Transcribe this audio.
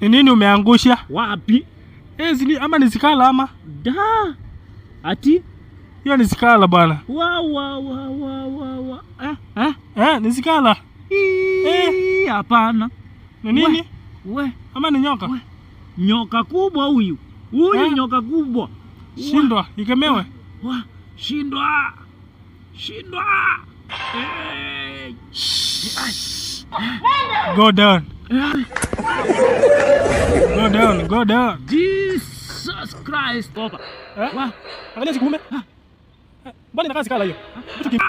Ni nini umeangusha? Wapi? Zili ama ni zikala ama? Da. Ati? Hiyo ni zikala bwana. Ni zikala. Hapana. Ni nini? We. Ama ni nyoka? We. Nyoka kubwa huyu. Huyu nyoka kubwa. Shindwa, ikemewe. Shindwa. Go down. Go down. Jesus Christ. Toka. Angalia sikume. Mbona inakaa zikala hiyo? Nenda.